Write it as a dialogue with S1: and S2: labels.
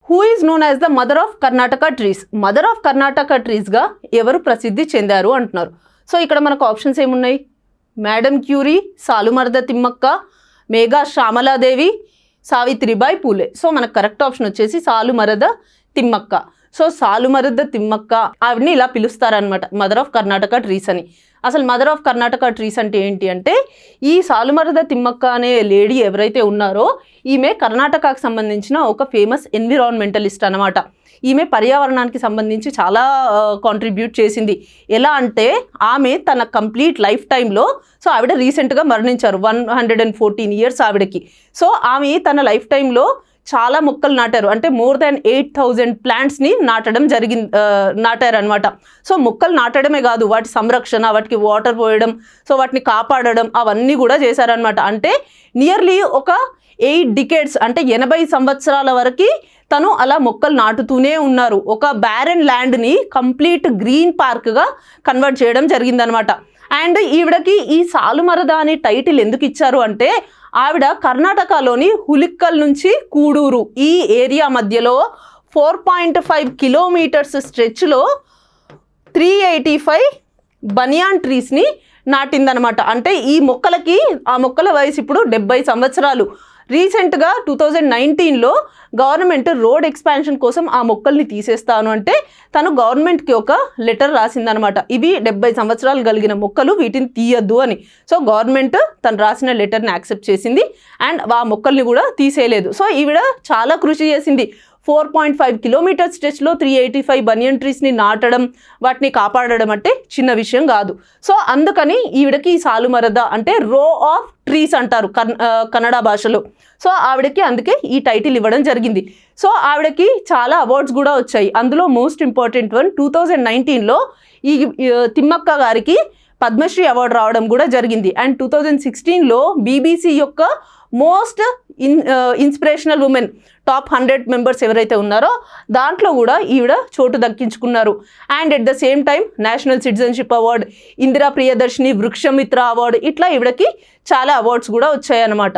S1: Who is known as the mother of Karnataka trees? Mother of Karnataka ట్రీస్గా ఎవరు ప్రసిద్ధి చెందారు అంటున్నారు. సో ఇక్కడ మనకు ఆప్షన్స్ ఏమున్నాయి? Madam Curie, Saalumarada Thimmakka, Megha Shyamala Devi, Savitribai Phule. So మనకు కరెక్ట్ ఆప్షన్ వచ్చేసి సాలుమరద తిమ్మక్క. సో సాలుమరద తిమ్మక్క ఆవిడని ఇలా పిలుస్తారనమాట, మదర్ ఆఫ్ కర్ణాటక ట్రీస్ అని. అసలు మదర్ ఆఫ్ కర్ణాటక ట్రీస్ అంటే ఏంటి అంటే, ఈ సాలుమరద తిమ్మక్క అనే లేడీ ఎవరైతే ఉన్నారో ఈమె కర్ణాటకకు సంబంధించిన ఒక ఫేమస్ ఎన్విరాన్మెంటలిస్ట్ అనమాట. ఈమె పర్యావరణానికి సంబంధించి చాలా కాంట్రిబ్యూట్ చేసింది. ఎలా అంటే ఆమె తన కంప్లీట్ లైఫ్ టైంలో, సో ఆవిడ రీసెంట్గా మరణించారు, 114 ఇయర్స్ ఆవిడకి. సో ఆమె తన లైఫ్ టైంలో చాలా మొక్కలు నాటారు, అంటే మోర్ దాన్ 8,000 ప్లాంట్స్ని నాటారనమాట. సో మొక్కలు నాటడమే కాదు, వాటి సంరక్షణ, వాటికి వాటర్ పోయడం, సో వాటిని కాపాడడం అవన్నీ కూడా చేశారనమాట. అంటే నియర్లీ ఒక 8 డికేడ్స్, అంటే 80 సంవత్సరాల వరకు తను అలా మొక్కలు నాటుతూనే ఉన్నారు. ఒక బ్యారెన్ ల్యాండ్ని కంప్లీట్ గ్రీన్ పార్క్గా కన్వర్ట్ చేయడం జరిగిందనమాట. అండ్ ఈవిడకి ఈ సాలుమరద అనే టైటిల్ ఎందుకు ఇచ్చారు అంటే, ఆవిడ కర్ణాటకలోని హులిక్కల్ నుంచి కూడూరు ఈ ఏరియా మధ్యలో 4.5 కిలోమీటర్స్ స్ట్రెచ్లో 385 బనియాన్ ట్రీస్ని నాటిందనమాట. అంటే ఈ మొక్కలకి, ఆ మొక్కల వయసు ఇప్పుడు 70 సంవత్సరాలు. రీసెంట్గా 2019లో గవర్నమెంట్ రోడ్ ఎక్స్పాన్షన్ కోసం ఆ మొక్కల్ని తీసేస్తాను అంటే తను గవర్నమెంట్కి ఒక లెటర్ రాసిందనమాట. ఇవి 70 సంవత్సరాలు కలిగిన మొక్కలు, వీటిని తీయద్దు అని. సో గవర్నమెంట్ తను రాసిన లెటర్ని యాక్సెప్ట్ చేసింది అండ్ ఆ మొక్కల్ని కూడా తీసేయలేదు. సో ఈవిడ చాలా కృషి చేసింది. 4.5 కిలోమీటర్ స్ట్రెచ్లో 385 బనియన్ ట్రీస్ని నాటడం, వాటిని కాపాడడం అంటే చిన్న విషయం కాదు. సో అందుకని ఈవిడకి ఈ సాలుమరద అంటే రో ఆఫ్ ట్రీస్ అంటారు కన్నడ భాషలో. సో ఆవిడకి అందుకే ఈ టైటిల్ ఇవ్వడం జరిగింది. సో ఆవిడకి చాలా అవార్డ్స్ కూడా వచ్చాయి. అందులో మోస్ట్ ఇంపార్టెంట్ వన్ 2019లో ఈ తిమ్మక్క గారికి పద్మశ్రీ అవార్డు రావడం కూడా జరిగింది. అండ్ 2016లో బీబీసీ యొక్క most inspirational women top 100 members ఎవరైతే ఉన్నారో దాంట్లో కూడా ఈవిడ చోటు దక్కించుకున్నారు. And at the same time national citizenship award, Indira Priyadarshini Vrikshamitra award, ఇట్లా ఈవిడకి చాలా అవార్డ్స్ కూడా వచ్చాయన్నమాట.